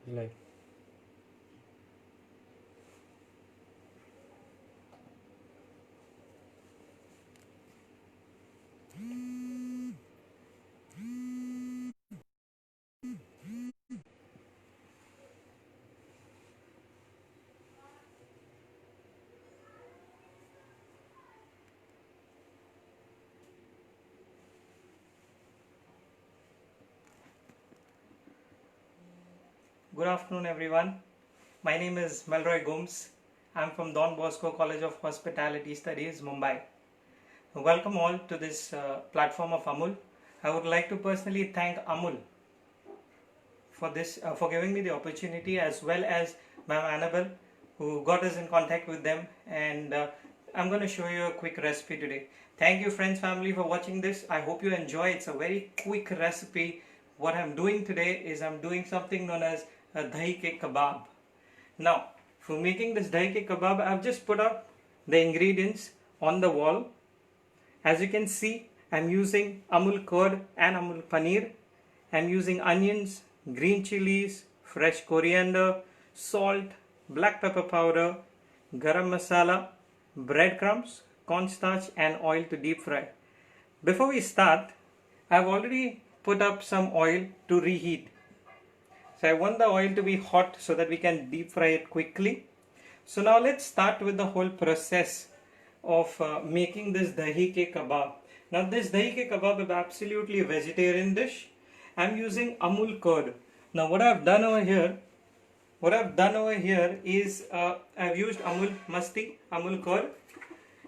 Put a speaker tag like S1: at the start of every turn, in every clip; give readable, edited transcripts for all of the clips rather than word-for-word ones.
S1: Like,
S2: Good afternoon, everyone. My name is Melroy Gomes. I'm from Bosco College of Hospitality Studies, Mumbai. Welcome all to this platform of Amul. I would like to personally thank Amul for giving me the opportunity, as well as Ma'am Annabelle, who got us in contact with them, and I'm going to show you a quick recipe today. Thank you, friends, family, for watching this. I hope you enjoy. It's a very quick recipe. What I'm doing today is I'm doing something known as a Dahi Ke Kebab. Now, for making this Dahi Ke Kebab, I've just put up the ingredients on the wall. As you can see, I'm using Amul curd and Amul paneer. I'm using onions, green chilies, fresh coriander, salt, black pepper powder, garam masala, breadcrumbs, cornstarch and oil to deep fry. Before we start, I've already put up some oil to reheat. So I want the oil to be hot so that we can deep fry it quickly. So now let's start with the whole process of making this Dahi Ke Kebab. Now this Dahi Ke Kebab is absolutely a vegetarian dish. I'm using Amul curd. Now what I've done over here is I've used Amul Masti, Amul curd,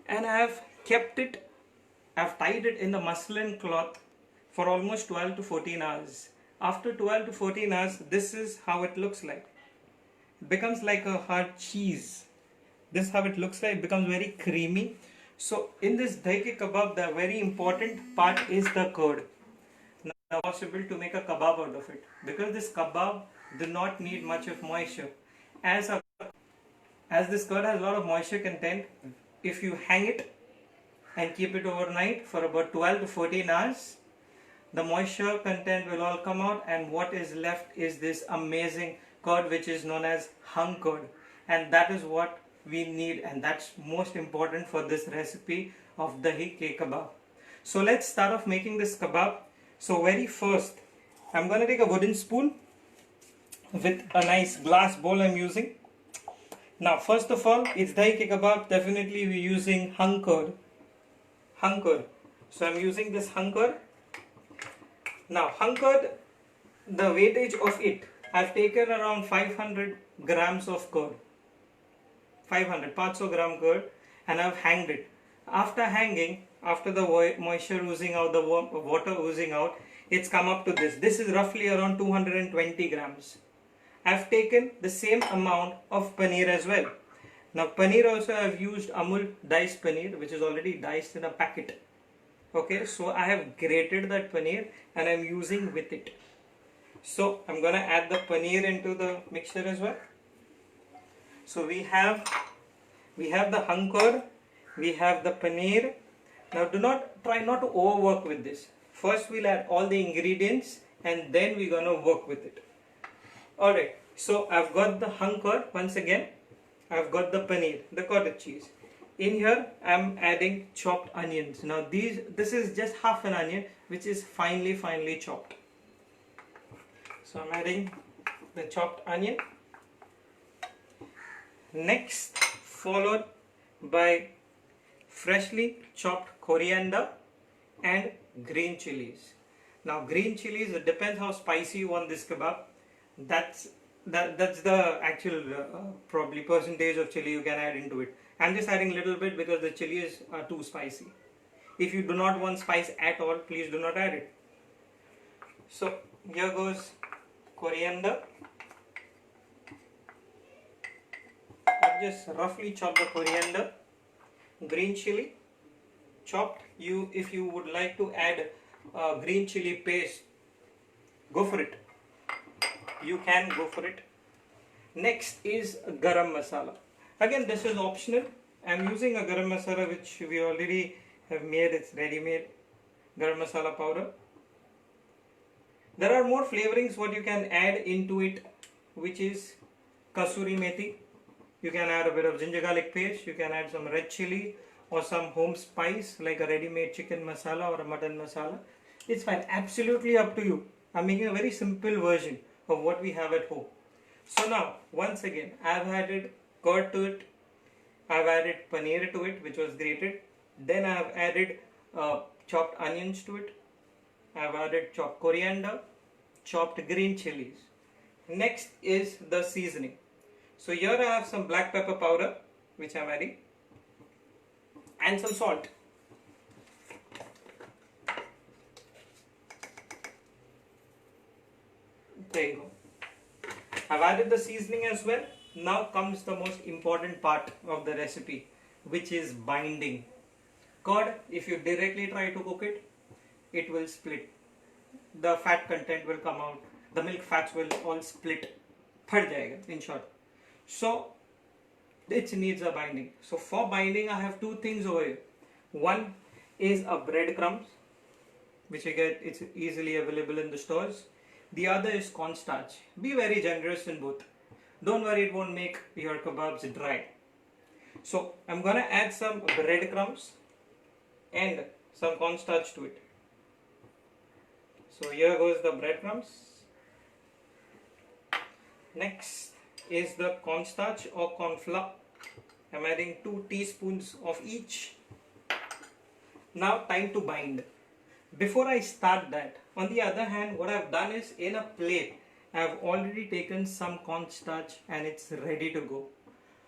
S2: and I've tied it in the muslin cloth for almost 12 to 14 hours. After 12 to 14 hours, this is how it looks like. It becomes like a hard cheese. This is how it looks like. It becomes very creamy. So in this Dahi Ke Kebab, the very important part is the curd. Now possible to make a kebab out of it, because this kebab do not need much of moisture. As a, as this curd has a lot of moisture content, if you hang it and keep it overnight for about 12 to 14 hours, the moisture content will all come out, and what is left is this amazing curd, which is known as hung curd, and that is what we need, and that's most important for this recipe of Dahi Ke Kebab. So let's start off making this kebab. So very first, I'm going to take a wooden spoon with a nice glass bowl I'm using. Now first of all, it's Dahi Ke Kebab, definitely we're using hung curd. So I'm using this hung curd. Now hung curd, the weightage of it, I've taken around 500 grams of curd. 500 parts of gram curd, and I've hanged it. After hanging, after the moisture oozing out, the water oozing out, it's come up to this. This is roughly around 220 grams. I've taken the same amount of paneer as well. Now paneer also I've used Amul diced paneer, which is already diced in a packet. Okay, so I have grated that paneer and I'm using with it. So I'm gonna add the paneer into the mixture as well. So we have the hung curd, we have the paneer. Now try not to overwork with this. First we'll add all the ingredients and then we're gonna work with it. Alright, so I've got the hung curd once again. I've got the paneer, the cottage cheese. In here I'm adding chopped onions. Now this is just half an onion, which is finely chopped. So I'm adding the chopped onion. Next, followed by freshly chopped coriander and green chilies. Now green chilies, it depends how spicy you want this kebab. That's the actual probably percentage of chili you can add into it. I'm just adding a little bit because the chilies are too spicy. If you do not want spice at all, please do not add it. So here goes coriander. I've just roughly chopped the coriander. Green chili chopped. If you would like to add green chili paste, go for it. You can go for it. Next is garam masala. Again, this is optional. I'm using a garam masala which we already have made. It's ready-made garam masala powder. There are more flavorings what you can add into it which is kasuri methi. You can add a bit of ginger garlic paste, you can add some red chili or some home spice like a ready-made chicken masala or a mutton masala. It's fine, absolutely up to you. I'm making a very simple version of what we have at home. So now, once again, I've added curd to it, I've added paneer to it, which was grated. Then I've added chopped onions to it. I've added chopped coriander, chopped green chilies. Next is the seasoning. So here I have some black pepper powder, which I'm adding, and some salt. There you go. I've added the seasoning as well. Now comes the most important part of the recipe, which is binding. Curd, if you directly try to cook it, it will split. The fat content will come out. The milk fats will all split. Phad jayega, in short. So it needs a binding. So for binding, I have two things over here. One is a breadcrumbs, which you get, it's easily available in the stores. The other is cornstarch. Be very generous in both. Don't worry, it won't make your kebabs dry. So I'm gonna add some breadcrumbs and some cornstarch to it. So here goes the breadcrumbs. Next is the cornstarch or corn flour. I'm adding 2 teaspoons of each. Now time to bind. Before I start that, on the other hand, what I've done is in a plate, I've already taken some cornstarch and it's ready to go.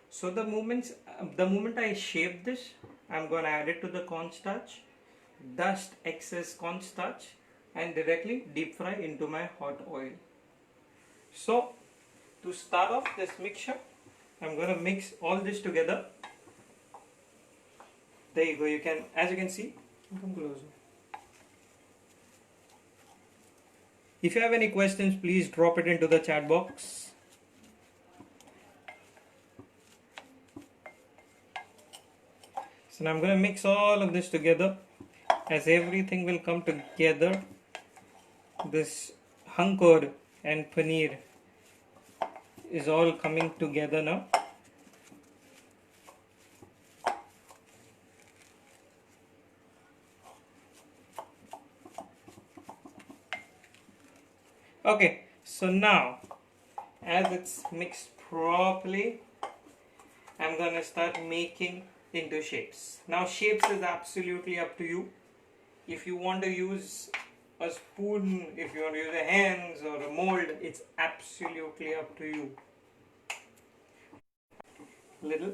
S2: So the moment I shape this, I'm going to add it to the cornstarch, dust excess cornstarch and directly deep fry into my hot oil. So to start off this mixture, I'm going to mix all this together. There you go. You can, as you can see, come closer. If you have any questions, please drop it into the chat box. So now I'm going to mix all of this together. As everything will come together, this hung curd and paneer is all coming together now. Okay, so now as it's mixed properly, I'm gonna start making into shapes. Now shapes is absolutely up to you. If you want to use a spoon, if you want to use a hands or a mold, it's absolutely up to you. Little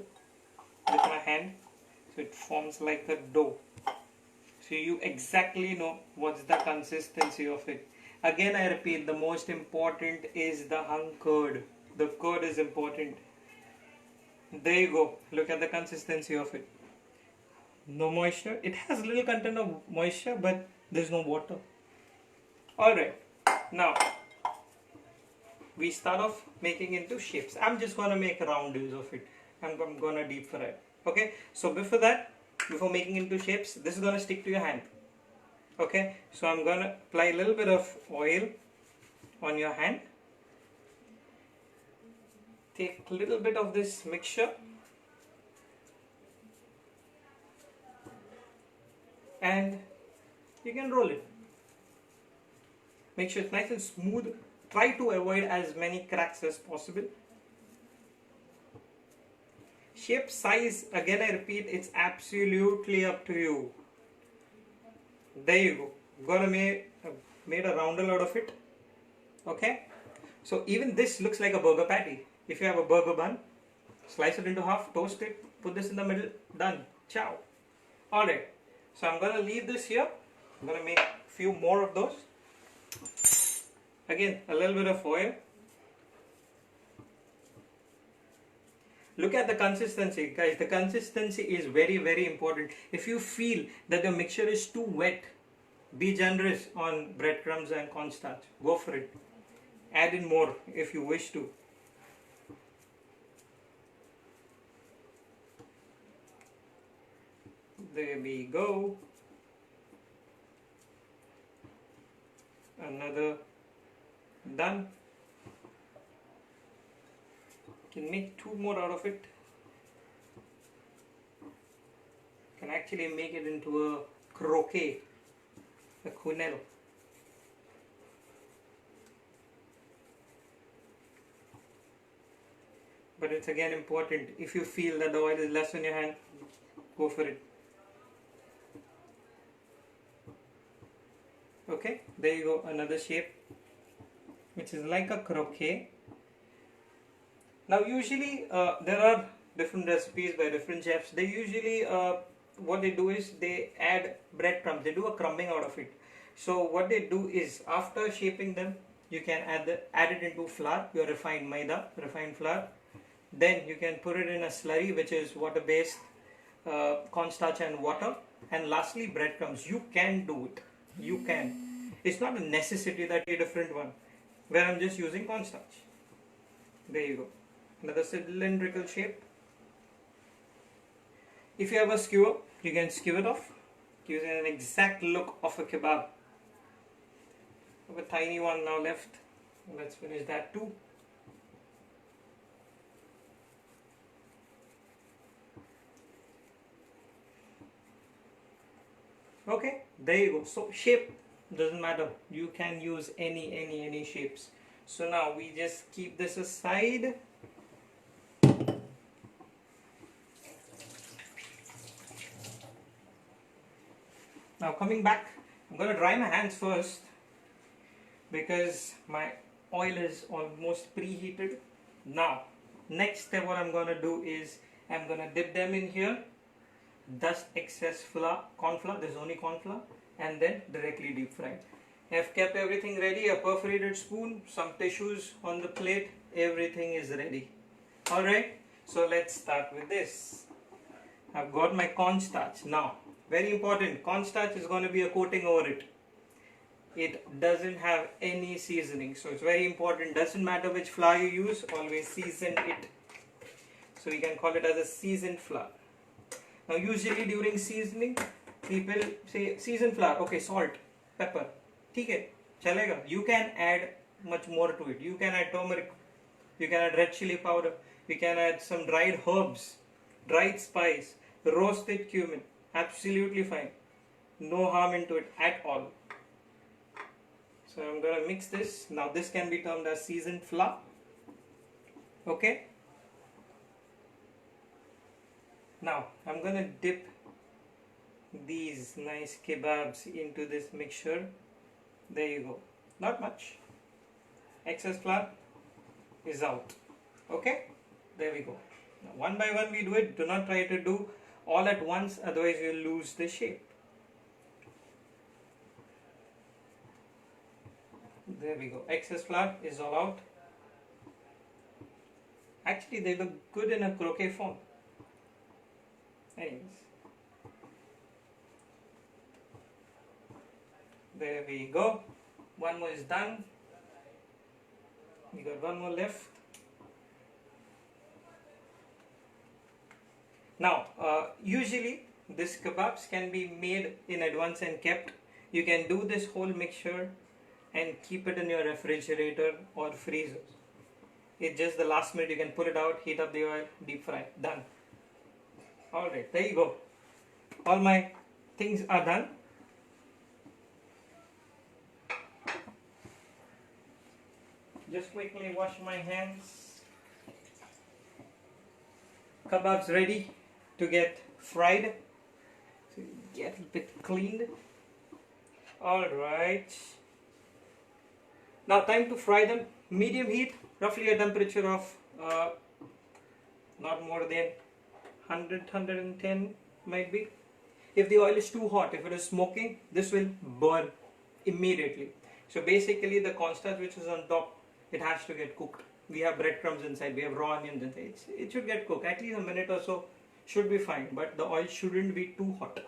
S2: with my hand, so it forms like a dough. So you exactly know what's the consistency of it. Again, I repeat, the most important is the hung curd. The curd is important. There you go. Look at the consistency of it. No moisture. It has little content of moisture, but there's no water. Alright. Now, we start off making into shapes. I'm just going to make roundels of it. And I'm going to deep fry it. Okay. So before that, before making into shapes, this is going to stick to your hand. Okay, so I'm going to apply a little bit of oil on your hand. Take a little bit of this mixture and you can roll it. Make sure it's nice and smooth. Try to avoid as many cracks as possible. Shape, size, again I repeat, it's absolutely up to you. There you go. I'm gonna made a roundel out of it. Okay. So even this looks like a burger patty. If you have a burger bun, slice it into half, toast it, put this in the middle, done. Ciao. Alright. So I'm gonna leave this here. I'm gonna make a few more of those. Again, a little bit of oil. Look at the consistency, guys. The consistency is very, very important. If you feel that the mixture is too wet, be generous on breadcrumbs and cornstarch. Go for it. Add in more if you wish to. There we go. Another done. Can make 2 more out of it. Can actually make it into a croquet, a quenelle. But it's again important, if you feel that the oil is less on your hand, go for it. Okay, there you go, another shape which is like a croquet. Now usually there are different recipes by different chefs. They usually what they do is they add breadcrumbs, they do a crumbing out of it. So what they do is, after shaping them, you can add it into flour, your refined maida, refined flour. Then you can put it in a slurry, which is water based, cornstarch and water. And lastly, breadcrumbs. You can do it. You can. It's not a necessity that you a different one, where I'm just using cornstarch. There you go. Another cylindrical shape. If you have a skewer, you can skew it off, using an exact look of a kebab. I have a tiny one now left. Let's finish that too. Okay, there you go. So shape doesn't matter. You can use any shapes. So now we just keep this aside. Now coming back, I'm going to dry my hands first because my oil is almost preheated. Now, next step what I'm going to do is I'm going to dip them in here, dust excess flour, corn flour, there's only corn flour, and then directly deep fry. I've kept everything ready, a perforated spoon, some tissues on the plate, everything is ready. Alright, so let's start with this. I've got my cornstarch. Now, very important, cornstarch is going to be a coating over it. It doesn't have any seasoning, so it's very important. Doesn't matter which flour you use, always season it. So we can call it as a seasoned flour. Now usually during seasoning, people say seasoned flour, okay, salt, pepper, okay, chalega. You can add much more to it. You can add turmeric, you can add red chili powder, you can add some dried herbs, dried spice, roasted cumin, absolutely fine. No harm into it at all. So I'm going to mix this. Now this can be termed as seasoned flour. Okay. Now I'm going to dip these nice kebabs into this mixture. There you go. Not much. Excess flour is out. Okay. There we go. Now, one by one we do it. Do not try to do all at once, otherwise you will lose the shape. There we go. Excess flour is all out. Actually, they look good in a croquet form. Anyways. There we go. One more is done. We got one more left. Now, usually these kebabs can be made in advance and kept. You can do this whole mixture and keep it in your refrigerator or freezer. It's just the last minute you can pull it out, heat up the oil, deep fry. Done. Alright, there you go. All my things are done. Just quickly wash my hands. Kebabs ready to get fried. So get a bit cleaned. Alright. Now time to fry them. Medium heat, roughly a temperature of not more than 100-110 might be. If the oil is too hot, if it is smoking, this will burn immediately. So basically the cornstarch which is on top, it has to get cooked. We have breadcrumbs inside, we have raw onions inside. It should get cooked, at least a minute or so should be fine, but the oil shouldn't be too hot.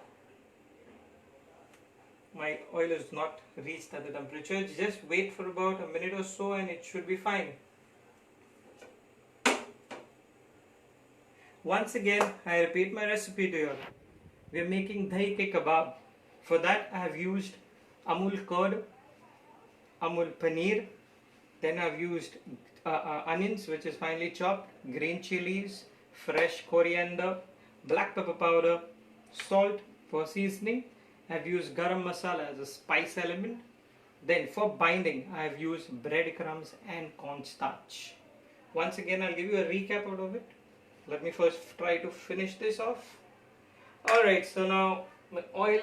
S2: My oil is not reached at the temperature. Just wait for about a minute or so and it should be fine. Once again, I repeat my recipe to you. We are making Dahi Ke Kebab. For that I have used Amul curd, Amul paneer, Then I've used onions, which is finely chopped, green chilies, fresh coriander, black pepper powder, salt for seasoning. I've used garam masala as a spice element. Then for binding, I've used breadcrumbs and cornstarch. Once again, I'll give you a recap out of it. Let me first try to finish this off. Alright, so now my oil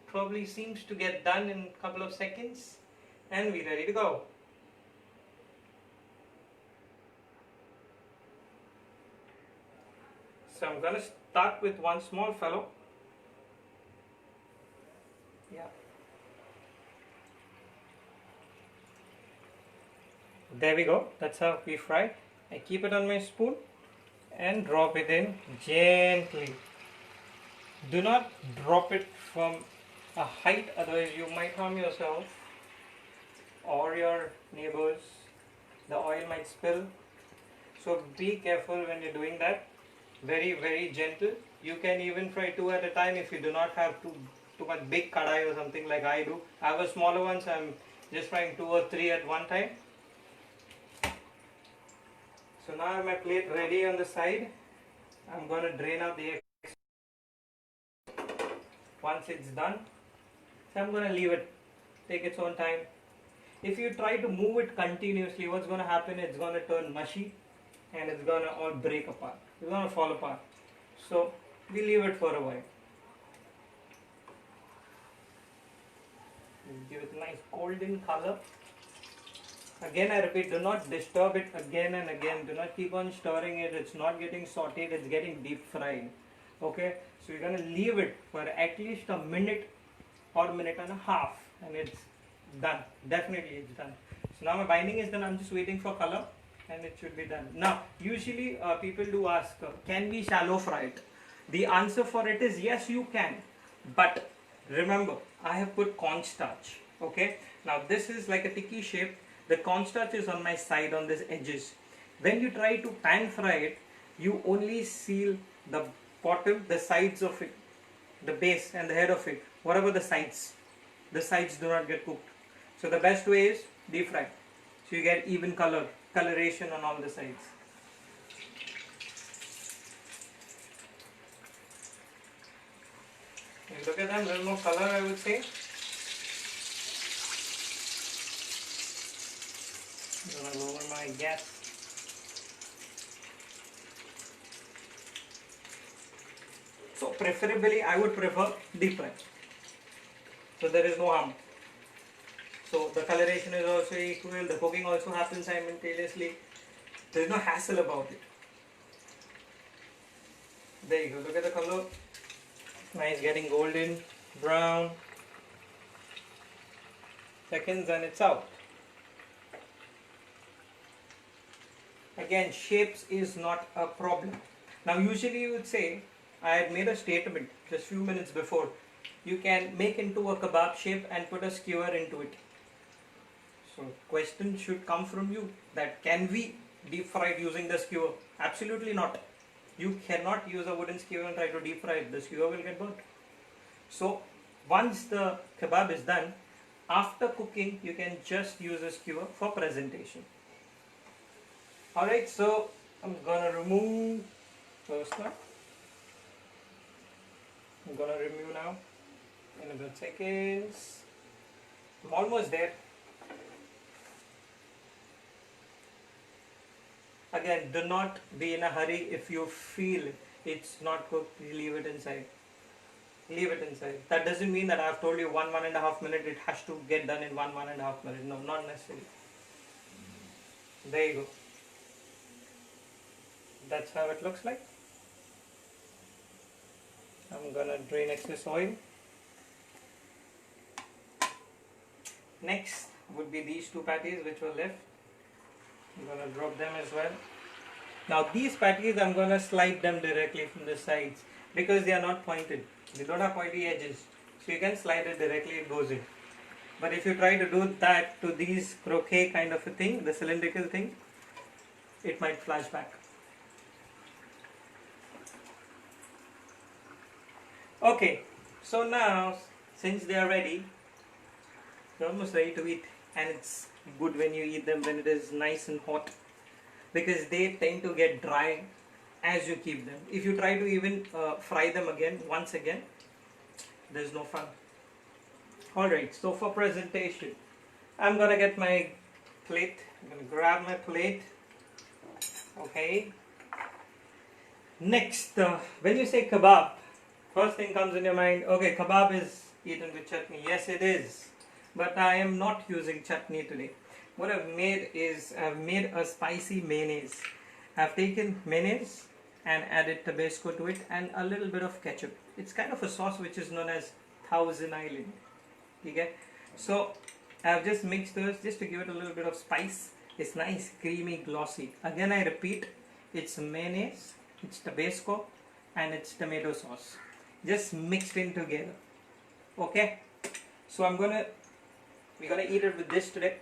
S2: probably seems to get done in a couple of seconds and we're ready to go. So I'm gonna start with one small fellow. Yeah. There we go. That's how we fry. I keep it on my spoon and drop it in gently. Do not drop it from a height, otherwise you might harm yourself or your neighbors. The oil might spill. So be careful when you're doing that. Very, very gentle. You can even fry 2 at a time if you do not have too much big kadai or something like I do. I have a smaller one, so I'm just frying 2 or 3 at one time. So now I have my plate ready on the side. I'm going to drain out the excess. Once it's done, so I'm going to leave it take its own time. If you try to move it continuously, what's going to happen? It's going to turn mushy and it's going to all break apart. It's going to fall apart. So we leave it for a while. Give it a nice golden color. Again, I repeat, do not disturb it again and again. Do not keep on stirring it. It's not getting sauteed, it's getting deep fried. Okay, so you're going to leave it for at least a minute or minute and a half and it's done. Definitely it's done. So now my binding is done. I'm just waiting for color and it should be done. Now, usually people do ask, can we shallow fry it? The answer for it is yes, you can. But remember, I have put cornstarch. Okay, now this is like a tikki shape. The cornstarch is on my side, on these edges. When you try to pan fry it, you only seal the bottom, the sides of it, the base and the head of it. Whatever the sides do not get cooked. So the best way is deep fry. So you get even coloration on all the sides. You look at them, a little more color, I would say. I'm going to lower my gas. So preferably I would prefer deep fry. So there is no harm. So the coloration is also equal, the cooking also happens simultaneously. There is no hassle about it. There you go, look at the color. Nice, getting golden, brown. Seconds and it's out. Again, shapes is not a problem. Now usually you would say, I had made a statement just few minutes before, you can make into a kebab shape and put a skewer into it. So question should come from you, that can we deep fry it using the skewer? Absolutely not. You cannot use a wooden skewer and try to deep fry it. The skewer will get burnt. So once the kebab is done, after cooking you can just use a skewer for presentation. Alright, so I'm gonna remove first one. I'm gonna remove now in a bit seconds. I'm almost there. Again, do not be in a hurry. If you feel it's not cooked, leave it inside. Leave it inside. That doesn't mean that I've told you 1.5 minutes it has to get done in 1.5 minutes. No, not necessarily. There you go. That's how it looks like. I'm gonna drain excess oil. Next would be these two patties which were left. I'm gonna drop them as well. Now these patties I'm gonna slide them directly from the sides because they are not pointed. They don't have pointy edges. So you can slide it directly, it goes in. But if you try to do that to these croquet kind of a thing, the cylindrical thing, it might flash back. Okay, so now since they are ready, they're almost ready to eat and it's good when you eat them when it is nice and hot, because they tend to get dry as you keep them. If you try to even fry them again, once again, there's no fun. Alright, so for presentation, I'm gonna get my plate. I'm gonna grab my plate. Okay. Next, when you say kebab, first thing comes in your mind, okay, kebab is eaten with chutney. Yes, it is. But I am not using chutney today. What I've made is, I've made a spicy mayonnaise. I've taken mayonnaise and added Tabasco to it and a little bit of ketchup. It's kind of a sauce which is known as Thousand Island. Okay? So I've just mixed those just to give it a little bit of spice. It's nice, creamy, glossy. Again, I repeat, it's mayonnaise, it's Tabasco, and it's tomato sauce. Just mixed in together. Okay? So we're gonna eat it with this today.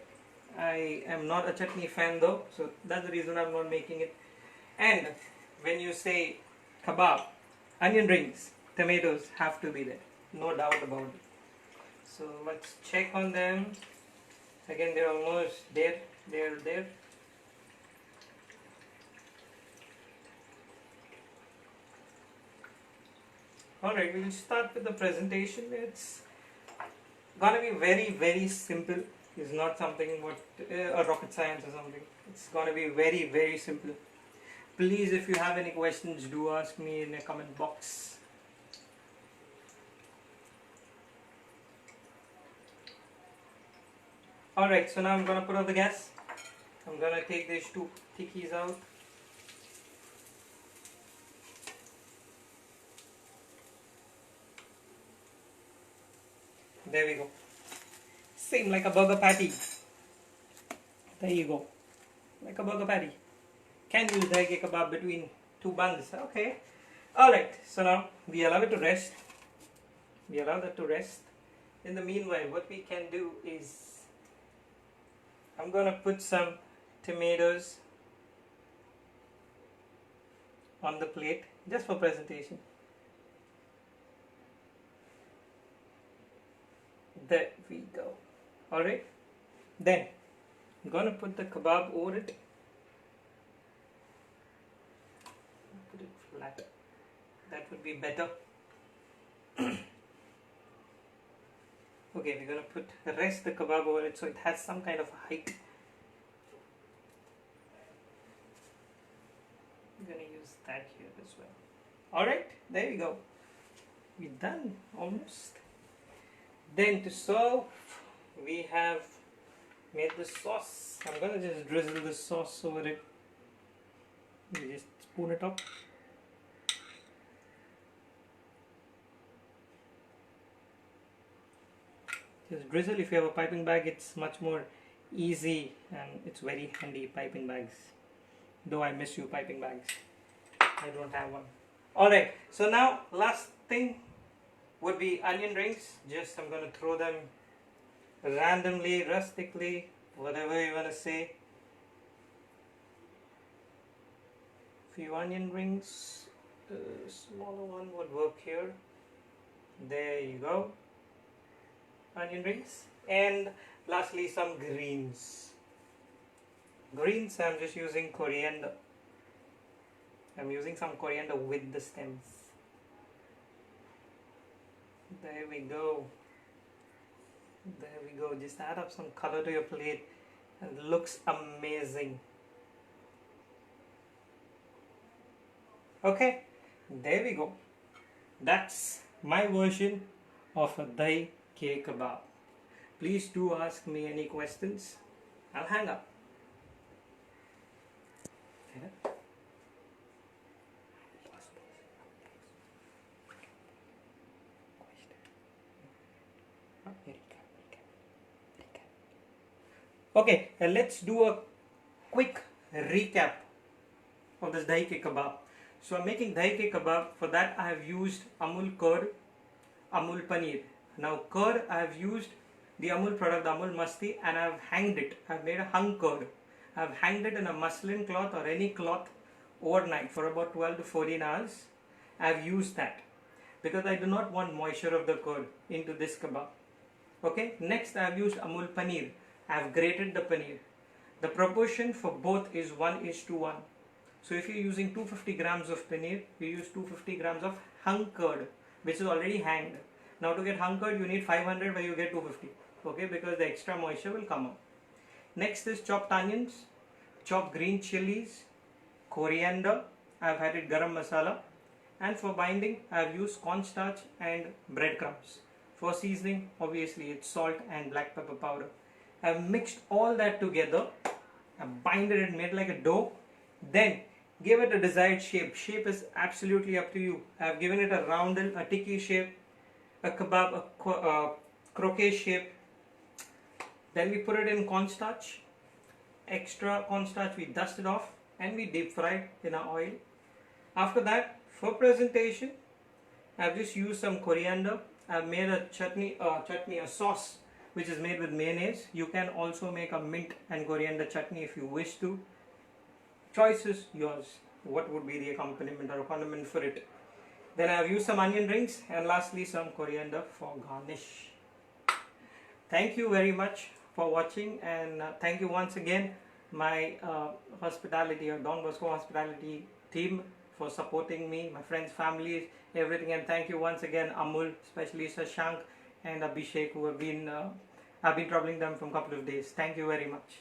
S2: I am not a chutney fan though, so that's the reason I'm not making it. And when you say kebab, onion rings, tomatoes have to be there, no doubt about it. So let's check on them. Again, they're almost there. They're there. Alright, we'll start with the presentation. It's gonna be very, very simple. It's not something what a rocket science or something. It's gonna be very, very simple. Please, if you have any questions, do ask me in a comment box. Alright, so now I'm gonna put on the gas. I'm gonna take these two tikis out. There we go. Same like a burger patty. There you go. Like a burger patty. Can use Dahi Ke Kebab between two buns. Okay. Alright, so now we allow it to rest. We allow that to rest. In the meanwhile, what we can do is, I'm gonna put some tomatoes on the plate just for presentation. There we go. Alright. Then I'm gonna put the kebab over it. Put it flat. That would be better. Okay, we're gonna put the rest the kebab over it so it has some kind of height. I'm gonna use that here as well. Alright, there we go. We're done almost. Then to serve, we have made the sauce. I'm gonna just drizzle the sauce over it. You just spoon it up. Just drizzle. If you have a piping bag, it's much more easy and it's very handy, piping bags. Though I miss you, piping bags. I don't have one. Alright, so now last thing would be onion rings. Just I'm gonna throw them randomly, rustically, whatever you wanna say. Few onion rings. Smaller one would work here. There you go. Onion rings. And lastly, some greens. Greens, I'm just using coriander. I'm using some coriander with the stems. There we go. There we go. Just add up some color to your plate and it looks amazing. Okay, there we go. That's my version of a Dahi Ke Kebab. Please do ask me any questions. I'll hang up. Okay, let's do a quick recap of this Dahi Ke Kebab. So I'm making Dahi Ke Kebab. For that I have used Amul curd, Amul paneer. Now curd, I have used the Amul product, the Amul Masti, and I have hanged it. I have made a hung curd. I have hanged it in a muslin cloth or any cloth overnight for about 12 to 14 hours. I have used that because I do not want moisture of the curd into this kebab. Okay, next I have used Amul paneer. I have grated the paneer. The proportion for both is 1:1. So if you're using 250 grams of paneer, you use 250 grams of hung curd, which is already hanged. Now to get hung curd, you need 500, where you get 250. Okay, because the extra moisture will come out. Next is chopped onions, chopped green chilies, coriander. I've added garam masala, and for binding, I've used cornstarch and breadcrumbs. For seasoning, obviously it's salt and black pepper powder. I've mixed all that together. I've binded it, made like a dough. Then give it a desired shape. Shape is absolutely up to you. I've given it a roundel, a tikki shape, a kebab, a croquet shape. Then we put it in cornstarch. Extra cornstarch we dust it off and we deep fry it in our oil. After that, for presentation, I've just used some coriander. I've made a chutney, a sauce which is made with mayonnaise. You can also make a mint and coriander chutney if you wish to. Choice is yours. What would be the accompaniment or condiment for it? Then I've used some onion rings, and lastly some coriander for garnish. Thank you very much for watching, and thank you once again my hospitality or Don Bosco hospitality team for supporting me, my friends, families, everything. And thank you once again Amul, especially Shashank and Abhishek, who have been I've been troubling them for a couple of days. Thank you very much.